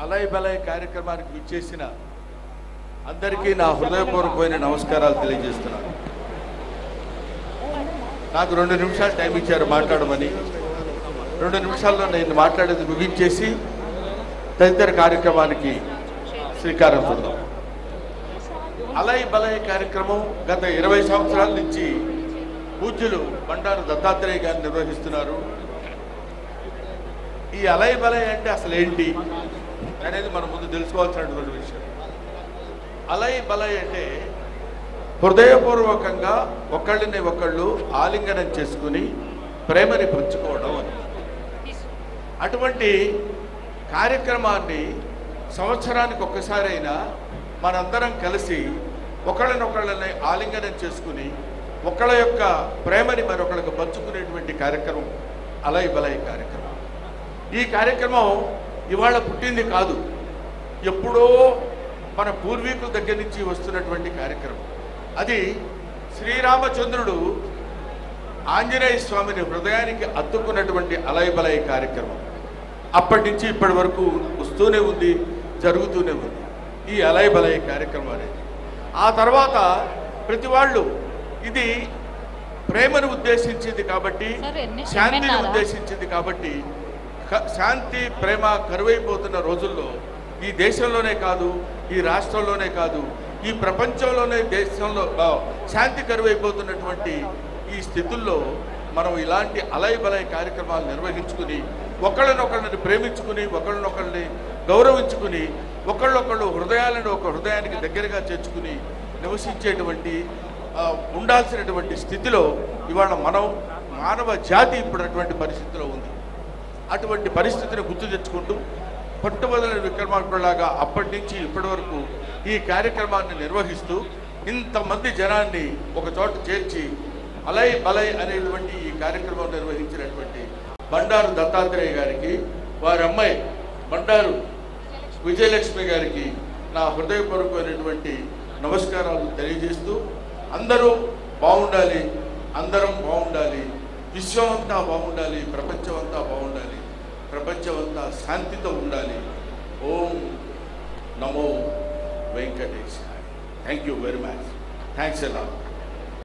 అలై బలై కార్యక్రమానికి విచ్చేసిన అందరికీ నా హృదయపూర్వకమైన నమస్కారాలు తెలియజేస్తున్నాను. నాకు 2 నిమిషాలు టైం ఇచ్చారు మాట్లాడమని. 2 నిమిషాల్లో నేను మాట్లాడేది ముగించేసి తదితర కార్యక్రమానికి శ్రీకారం చుడదాం. అలై బలై కార్యక్రమం గత 20 సంవత్సరాల నుంచి పూజ్యులు బండారు దత్తాత్రేయ గారు నిర్వహిస్తున్నారు. ఈ అలై బలై అంటే అసలు ఏంటి అనేది మనం ముందు తెలుసుకోవాల్సినటువంటి విషయం. అలై బలై అంటే హృదయపూర్వకంగా ఒకళ్ళని ఒకళ్ళు ఆలింగనం చేసుకుని ప్రేమని పంచుకోవడం అని. అటువంటి కార్యక్రమాన్ని సంవత్సరానికి ఒక్కసారైనా మనందరం కలిసి ఒకళ్ళనొకళ్ళని ఆలింగనం చేసుకుని ఒకళ్ళ యొక్క ప్రేమని మరొకళ్ళకి పంచుకునేటువంటి కార్యక్రమం అలై బలై కార్యక్రమం. ఈ కార్యక్రమం ఇవాళ పుట్టింది కాదు, ఎప్పుడో మన పూర్వీకుల దగ్గర నుంచి వస్తున్నటువంటి కార్యక్రమం. అది శ్రీరామచంద్రుడు ఆంజనేయ స్వామిని హృదయానికి అత్తుకున్నటువంటి అలై బలై కార్యక్రమం. అప్పటి నుంచి ఇప్పటి వరకు వస్తూనే ఉంది, జరుగుతూనే ఉంది ఈ అలై బలై కార్యక్రమం అనేది. ఆ తర్వాత ప్రతి వాళ్ళు ఇది ప్రేమను ఉద్దేశించింది కాబట్టి, శాంతిని ఉద్దేశించింది కాబట్టి, శాంతి ప్రేమ కరువైపోతున్న రోజుల్లో ఈ దేశంలోనే కాదు, ఈ రాష్ట్రంలోనే కాదు, ఈ ప్రపంచంలోనే దేశంలో శాంతి కరువైపోతున్నటువంటి ఈ స్థితుల్లో మనం ఇలాంటి అలై బలై కార్యక్రమాలు నిర్వహించుకుని ఒకళ్ళనొకళ్ళని ప్రేమించుకుని ఒకళ్ళనొకళ్ళని గౌరవించుకుని ఒకళ్ళొకళ్ళు హృదయాలను ఒక హృదయానికి దగ్గరగా చేర్చుకుని నివసించేటువంటి ఉండాల్సినటువంటి స్థితిలో ఇవాళ మనం మానవ జాతి ఇప్పుడు అటువంటి పరిస్థితిలో ఉంది. అటువంటి పరిస్థితిని గుర్తు తెచ్చుకుంటూ పట్టుబదల విక్రమార్కుడిలాగా అప్పటి నుంచి ఇప్పటి వరకు ఈ కార్యక్రమాన్ని నిర్వహిస్తూ ఇంతమంది జనాన్ని ఒక చోట చేర్చి అలై బలై అనేటువంటి ఈ కార్యక్రమం నిర్వహించినటువంటి బండారు దత్తాత్రేయ గారికి, వారి అమ్మాయి బండారు విజయలక్ష్మి గారికి నా హృదయపూర్వకమైనటువంటి నమస్కారాలు తెలియజేస్తూ, అందరూ బాగుండాలి, అందరం బాగుండాలి, విశ్వం అంతా బాగుండాలి, ప్రపంచం అంతా బాగుండాలి, ప్రపంచం అంతా శాంతితో ఉండాలి. ఓం నమో వెంకటేశాయ. Thank you very much. Thanks a lot.